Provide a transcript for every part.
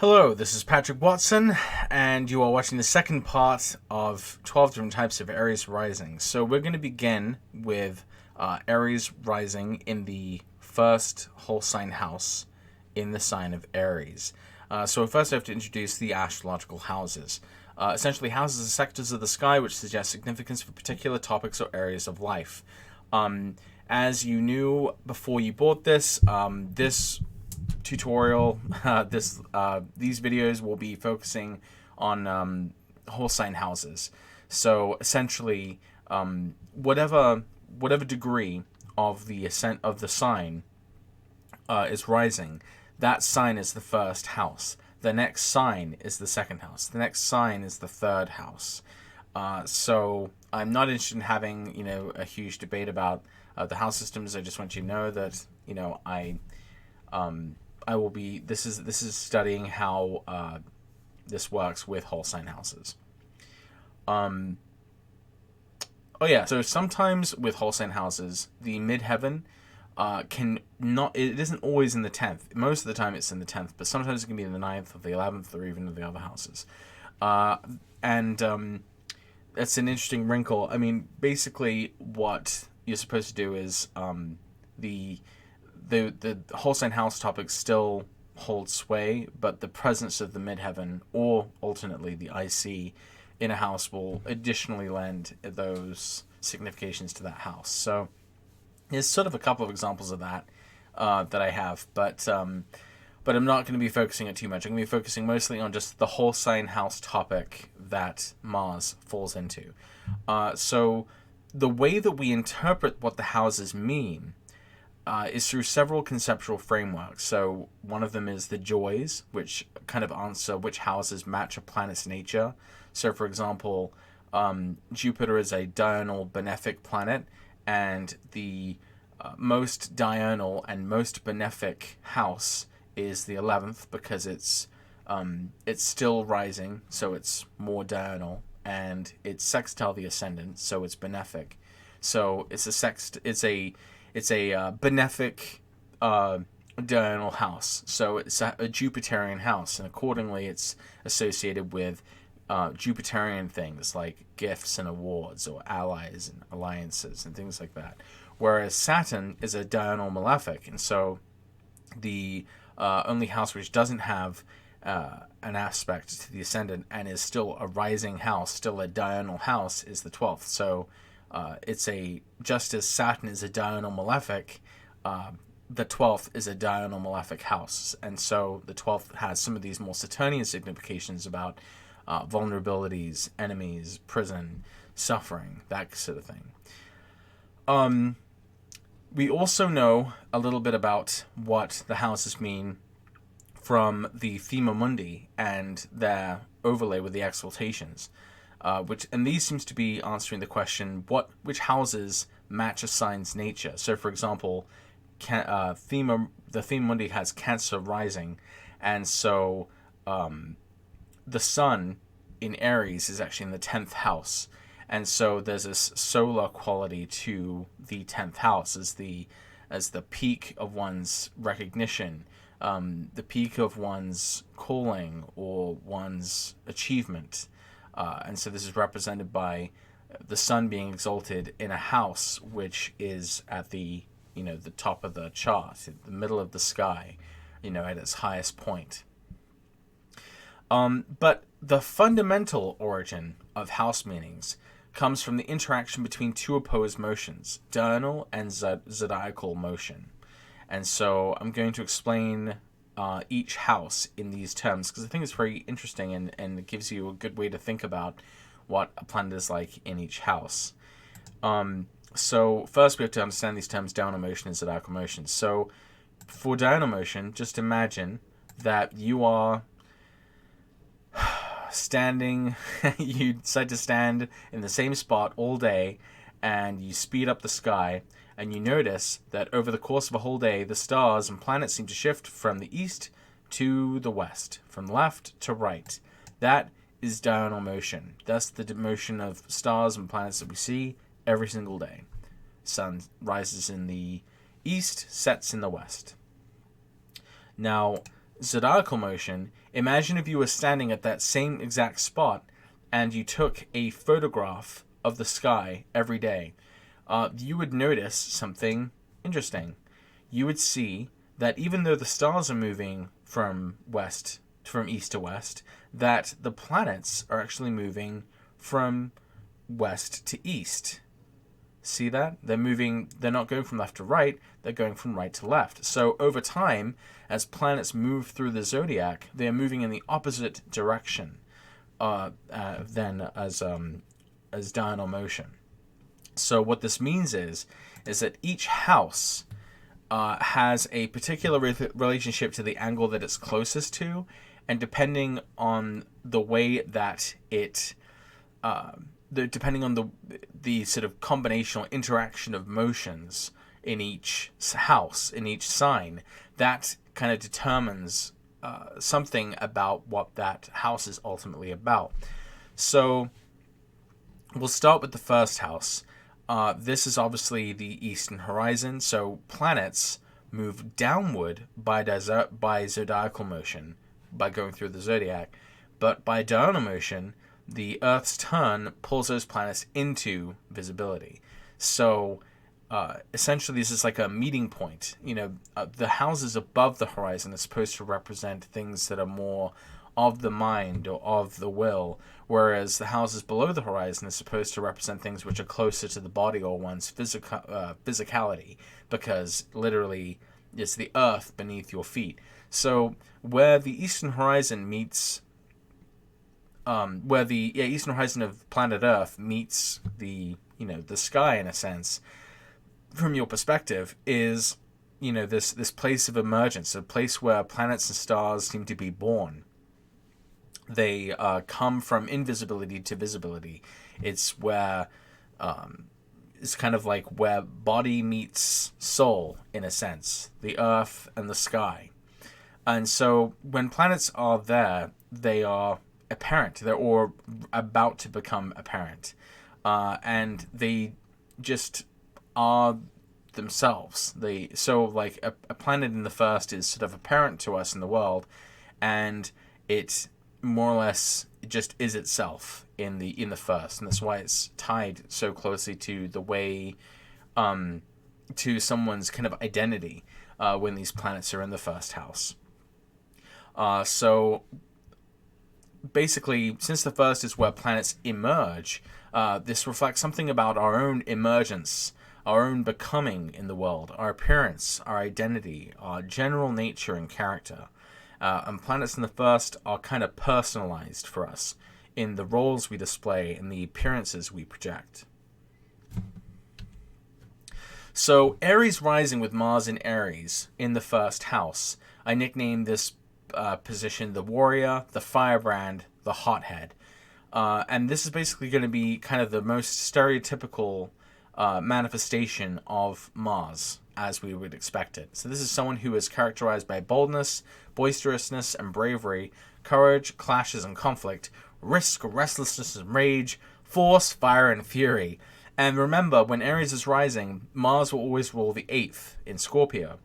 Hello, this is Patrick Watson, and you are watching the second part of 12 different types of Aries Rising. So we're going to begin with Aries Rising in the first whole sign house in the sign of Aries. So first I have to introduce the Astrological Houses. Essentially, houses are sectors of the sky which suggest significance for particular topics or areas of life. As you knew before you bought this, this tutorial, these videos will be focusing on whole sign houses. So essentially, whatever degree of the ascent of the sign is rising, that sign is the first house. The next sign is the second house. The next sign is the third house. So I'm not interested in having a huge debate about the house systems. I just want you to know that I will be. This is studying how this works with whole sign houses. Oh yeah. So sometimes with whole sign houses, the midheaven can not. It isn't always in the 10th. Most of the time, it's in the 10th, but sometimes it can be in the 9th or the 11th or even in the other houses. And that's an interesting wrinkle. I mean, basically, what you're supposed to do is the whole sign house topic still holds sway, but the presence of the midheaven, or alternately the IC, in a house will additionally lend those significations to that house. So there's sort of a couple of examples of that that I have, but I'm not going to be focusing it too much. I'm going to be focusing mostly on just the whole sign house topic that Mars falls into. So the way that we interpret what the houses mean is through several conceptual frameworks. So one of them is the joys, which kind of answer which houses match a planet's nature. So for example, Jupiter is a diurnal benefic planet, and the most diurnal and most benefic house is the 11th because it's still rising, so it's more diurnal, and it's sextile the ascendant, so it's benefic. So it's a benefic diurnal house. So it's a Jupiterian house, and accordingly it's associated with Jupiterian things like gifts and awards or allies and alliances and things like that. Whereas Saturn is a diurnal malefic, and so the only house which doesn't have an aspect to the ascendant and is still a rising house, still a diurnal house, is the 12th. So it's just as Saturn is a diurnal malefic, the 12th is a diurnal malefic house, and so the 12th has some of these more Saturnian significations about vulnerabilities, enemies, prison, suffering, that sort of thing. We also know a little bit about what the houses mean from the Thema Mundi and their overlay with the exaltations. And these seems to be answering the question, which houses match a sign's nature. So, for example, the Thema Mundi has Cancer rising, and so the Sun in Aries is actually in the 10th house, and so there's this solar quality to the 10th house as the peak of one's recognition, the peak of one's calling or one's achievement. And so this is represented by the sun being exalted in a house which is at the top of the chart, in the middle of the sky, at its highest point. But the fundamental origin of house meanings comes from the interaction between two opposed motions, diurnal and zodiacal motion. And so I'm going to explain each house in these terms because I think it's very interesting and it gives you a good way to think about what a planet is like in each house. So first we have to understand these terms, diurnal motion and zodiacal motion. So for diurnal motion, just imagine that you are standing, you decide to stand in the same spot all day, and you speed up the sky, and you notice that over the course of a whole day, the stars and planets seem to shift from the east to the west, from left to right. That is diurnal motion. That's the motion of stars and planets that we see every single day. Sun rises in the east, sets in the west. Now, zodiacal motion, imagine if you were standing at that same exact spot and you took a photograph of the sky every day. You would notice something interesting. You would see that even though the stars are moving from east to west, that the planets are actually moving from west to east. See that? They're not going from left to right, they're going from right to left. So over time, as planets move through the zodiac, they are moving in the opposite direction than as diurnal motion. So what this means is that each house has a particular relationship to the angle that it's closest to, and depending on the way that it, depending on the sort of combinational interaction of motions in each house, in each sign, that kind of determines something about what that house is ultimately about. So we'll start with the first house. This is obviously the eastern horizon, so planets move downward by zodiacal motion, by going through the zodiac, but by diurnal motion, the Earth's turn pulls those planets into visibility. So essentially, this is like a meeting point. The houses above the horizon are supposed to represent things that are more of the mind or of the will, whereas the houses below the horizon are supposed to represent things which are closer to the body or one's physicality, because literally it's the earth beneath your feet. So where the eastern horizon meets, eastern horizon of planet Earth meets the sky in a sense, from your perspective, is this place of emergence, a place where planets and stars seem to be born. They come from invisibility to visibility. It's where it's kind of like where body meets soul, in a sense, the earth and the sky. And so when planets are there, they are apparent. They're all about to become apparent. And they just are themselves. So like a planet in the first is sort of apparent to us in the world, and it more or less just is itself in the first, and that's why it's tied so closely to the way to someone's kind of identity when these planets are in the first house. So basically, since the first is where planets emerge, this reflects something about our own emergence, our own becoming in the world, our appearance, our identity, our general nature and character. And planets in the first are kind of personalized for us in the roles we display and the appearances we project. So Aries Rising with Mars in Aries in the first house. I nicknamed this position the warrior, the firebrand, the hothead. And this is basically going to be kind of the most stereotypical manifestation of Mars, as we would expect it. So this is someone who is characterized by boldness, boisterousness, and bravery, courage, clashes and conflict, risk, restlessness and rage, force, fire, and fury. And remember, when Aries is rising, Mars will always rule the 8th in Scorpio.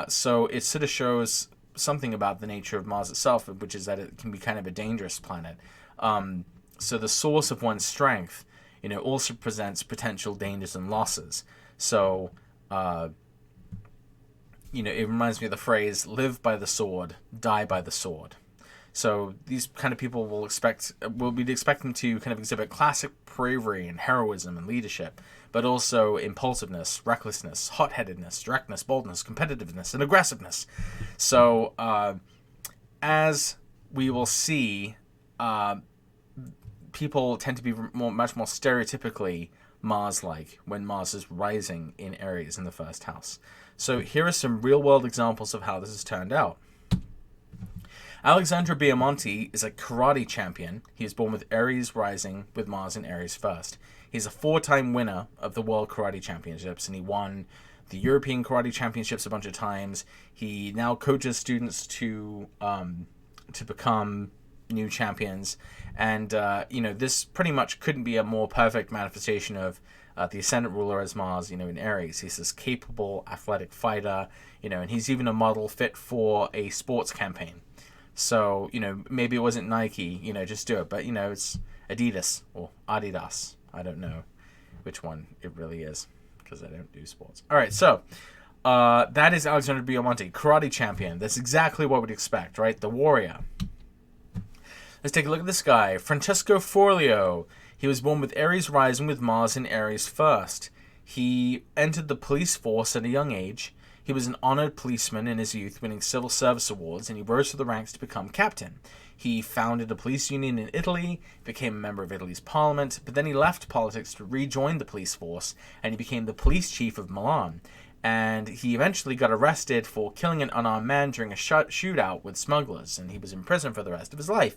So it sort of shows something about the nature of Mars itself, which is that it can be kind of a dangerous planet. So the source of one's strength, also presents potential dangers and losses. So, it reminds me of the phrase, live by the sword, die by the sword. So these kind of people we'd expect them to kind of exhibit classic bravery and heroism and leadership, but also impulsiveness, recklessness, hot-headedness, directness, boldness, competitiveness, and aggressiveness. So, as we will see, people tend to be much more stereotypically Mars-like when Mars is rising in Aries in the first house. So here are some real-world examples of how this has turned out. Alexandre Biamonte is a karate champion. He is born with Aries rising with Mars in Aries first. He's a 4-time winner of the World Karate Championships, and he won the European Karate Championships a bunch of times. He now coaches students to become new champions, and this pretty much couldn't be a more perfect manifestation of the ascendant ruler as Mars, in Aries. He's this capable, athletic fighter, and he's even a model fit for a sports campaign. So, maybe it wasn't Nike, just do it. But, it's Adidas or Adidas. I don't know which one it really is because I don't do sports. All right, so that is Alexander Biomonte, karate champion. That's exactly what we'd expect, right? The warrior. Let's take a look at this guy, Francesco Forleo. He was born with Aries Rising with Mars in Aries first. He entered the police force at a young age. He was an honored policeman in his youth, winning civil service awards, and he rose through the ranks to become captain. He founded a police union in Italy, became a member of Italy's parliament, but then he left politics to rejoin the police force, and he became the police chief of Milan. And he eventually got arrested for killing an unarmed man during a shootout with smugglers, and he was in prison for the rest of his life.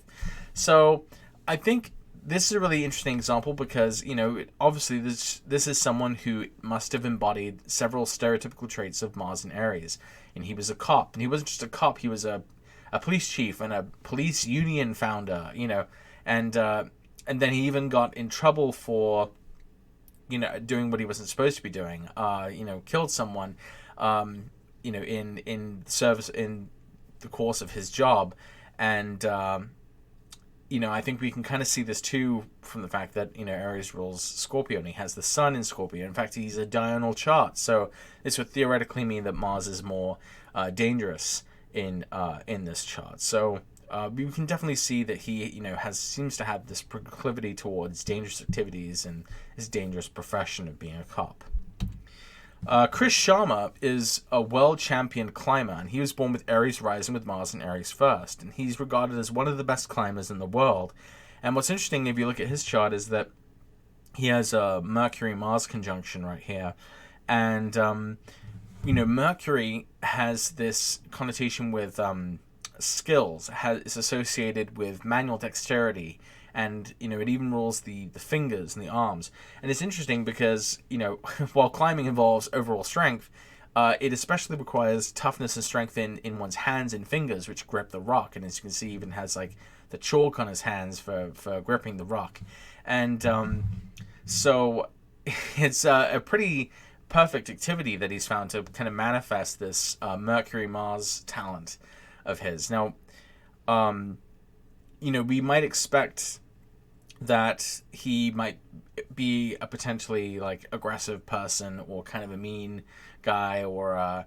So I think this is a really interesting example because, obviously this is someone who must have embodied several stereotypical traits of Mars and Aries. And he was a cop, and he wasn't just a cop, he was a police chief and a police union founder, and then he even got in trouble for doing what he wasn't supposed to be doing, killed someone, in service in the course of his job. And, I think we can kind of see this too from the fact that, Aries rules Scorpio and he has the sun in Scorpio. In fact, he's a diurnal chart. So this would theoretically mean that Mars is more dangerous in this chart. So we can definitely see that he, seems to have this proclivity towards dangerous activities and his dangerous profession of being a cop. Chris Sharma is a world champion climber, and he was born with Aries Rising with Mars and Aries first, and he's regarded as one of the best climbers in the world. And what's interesting, if you look at his chart, is that he has a Mercury-Mars conjunction right here, and Mercury has this connotation with skills, is associated with manual dexterity, and it even rules the fingers and the arms. And it's interesting because while climbing involves overall strength, it especially requires toughness and strength in one's hands and fingers, which grip the rock. And as you can see, even has like the chalk on his hands for gripping the rock. And so it's a pretty perfect activity that he's found to kind of manifest this Mercury-Mars talent of his. Now, we might expect that he might be a potentially like aggressive person or kind of a mean guy or a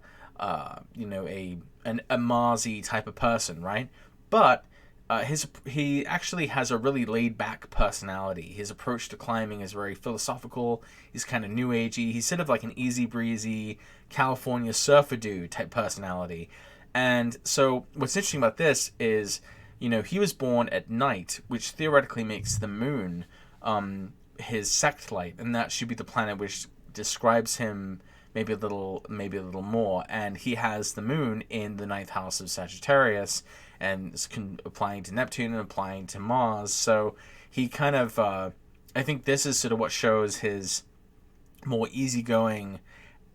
Marsy type of person, right? But he actually has a really laid back personality. His approach to climbing is very philosophical. He's kind of new agey. He's sort of like an easy breezy California surfer dude type personality. And so what's interesting about this is, he was born at night, which theoretically makes the moon his sect light, and that should be the planet which describes him maybe a little more. And he has the moon in the 9th house of Sagittarius, and it's applying to Neptune and applying to Mars. So he kind of, I think this is sort of what shows his more easygoing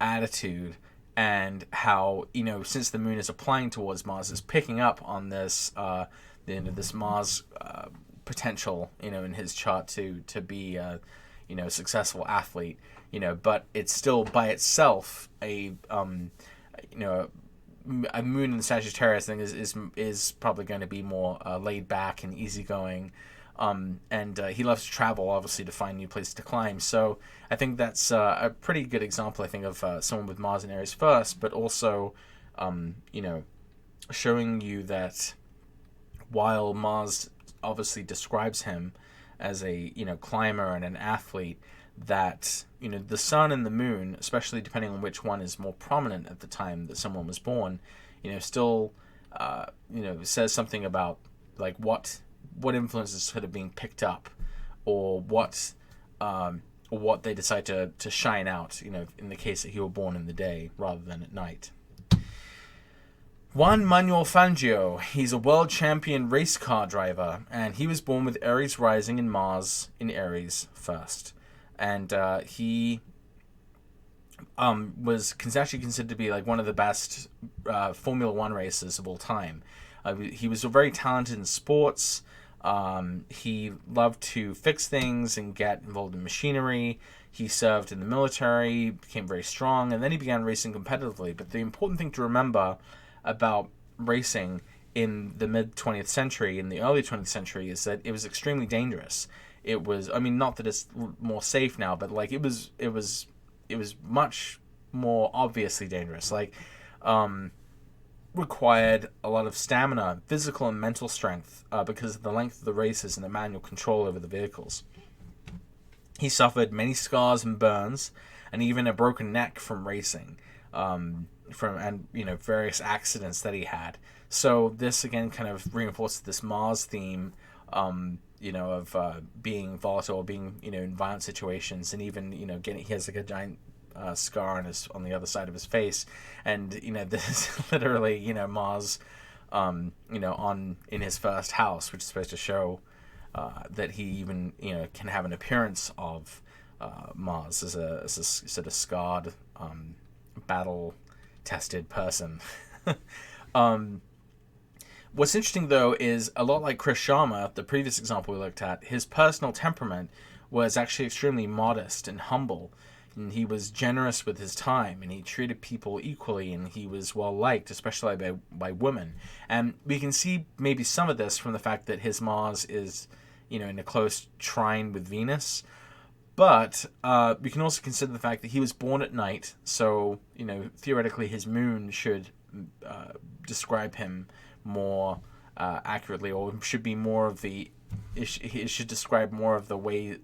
attitude, and how, since the moon is applying towards Mars, is picking up on this this Mars potential, in his chart to be a successful athlete, but it's still by itself a moon in the Sagittarius thing is probably going to be more laid back and easygoing, and he loves to travel, obviously, to find new places to climb. So I think that's a pretty good example, I think, of someone with Mars and Aries first, but also showing you that while Mars obviously describes him as a climber and an athlete, that the sun and the moon, especially depending on which one is more prominent at the time that someone was born, still says something about like what influences sort of being picked up, or what they decide to shine out, in the case that he were born in the day rather than at night. Manuel Fangio, he's a world champion race car driver, and he was born with Aries Rising and Mars in Aries first. And he was actually considered to be like one of the best Formula One racers of all time. He was very talented in sports. He loved to fix things and get involved in machinery. He served in the military, became very strong, and then he began racing competitively. But the important thing to remember about racing in the mid 20th century, in the early 20th century, is that it was extremely dangerous. It was, I mean, not that it's more safe now, but like it was much more obviously dangerous. Like, required a lot of stamina, physical and mental strength, because of the length of the races and the manual control over the vehicles. He suffered many scars and burns, and even a broken neck from racing, various accidents that he had. So this again kind of reinforces this Mars theme, of being volatile, being in violent situations, and even he has like a giant scar on the other side of his face, and this is literally Mars, in his first house, which is supposed to show that he even can have an appearance of Mars as a sort of scarred, battle tested person. What's interesting though is, a lot like Chris Sharma, the previous example we looked at, his personal temperament was actually extremely modest and humble. And he was generous with his time, and he treated people equally, and he was well liked, especially by women. And we can see maybe some of this from the fact that his Mars is, in a close trine with Venus. But we can also consider the fact that he was born at night, so theoretically his moon should describe him more accurately, or should be more of the. It should describe more of the way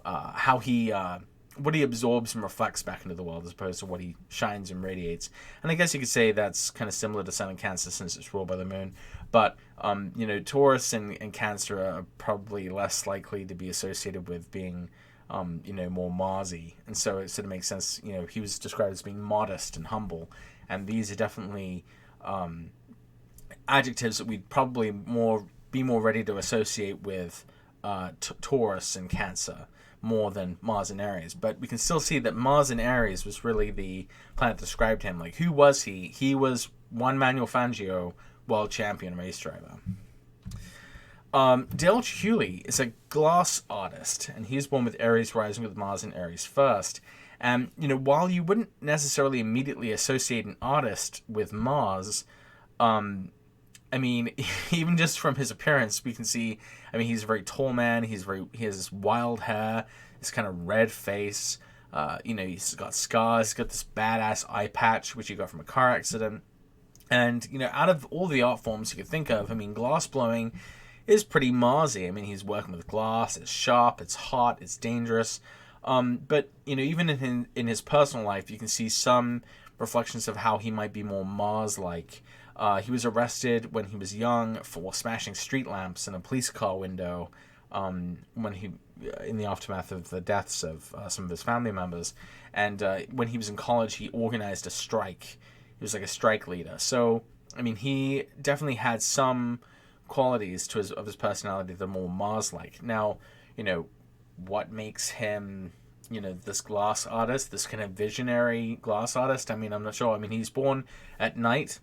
how he. What he absorbs and reflects back into the world, as opposed to what he shines and radiates. And I guess you could say that's kind of similar to Sun and Cancer, since it's ruled by the moon. But Taurus and Cancer are probably less likely to be associated with being more Marsy, and so it sort of makes sense. He was described as being modest and humble, and these are definitely adjectives that we'd probably be more ready to associate with Taurus and Cancer, more than Mars and Aries. But we can still see that Mars and Aries was really the planet that described him. Like, who was he? He was one Manuel Fangio, world champion race driver. Dale Hewley is a glass artist, and he was born with Aries rising with Mars and Aries first. And, while you wouldn't necessarily immediately associate an artist with Mars, even just from his appearance, we can see, he's a very tall man. He has this wild hair, this kind of red face. He's got scars. He's got this badass eye patch, which he got from a car accident. And, out of all the art forms you could think of, glass blowing is pretty Marsy. He's working with glass. It's sharp. It's hot. It's dangerous. But, even in his personal life, you can see some reflections of how he might be more Mars-like. He was arrested when he was young for smashing street lamps in a police car window in the aftermath of the deaths of some of his family members. And when he was in college, he organized a strike. He was like a strike leader. So, he definitely had some qualities of his personality that are more Mars-like. Now, what makes him, this glass artist, this kind of visionary glass artist? I'm not sure. He's born at night.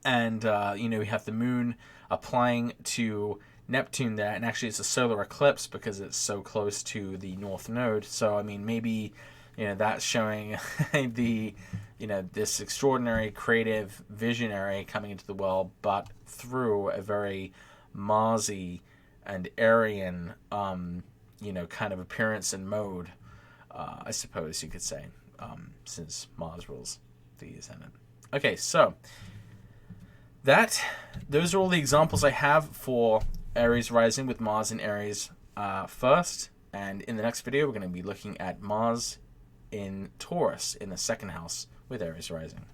And, we have the moon applying to Neptune there. And actually, it's a solar eclipse because it's so close to the North Node. So, maybe, that's showing this extraordinary, creative visionary coming into the world, but through a very Marsy and Aryan, kind of appearance and mode, I suppose you could say, since Mars rules the ascendant. Okay, so those are all the examples I have for Aries rising with Mars and Aries first. And in the next video, we're going to be looking at Mars in Taurus in the second house with Aries rising.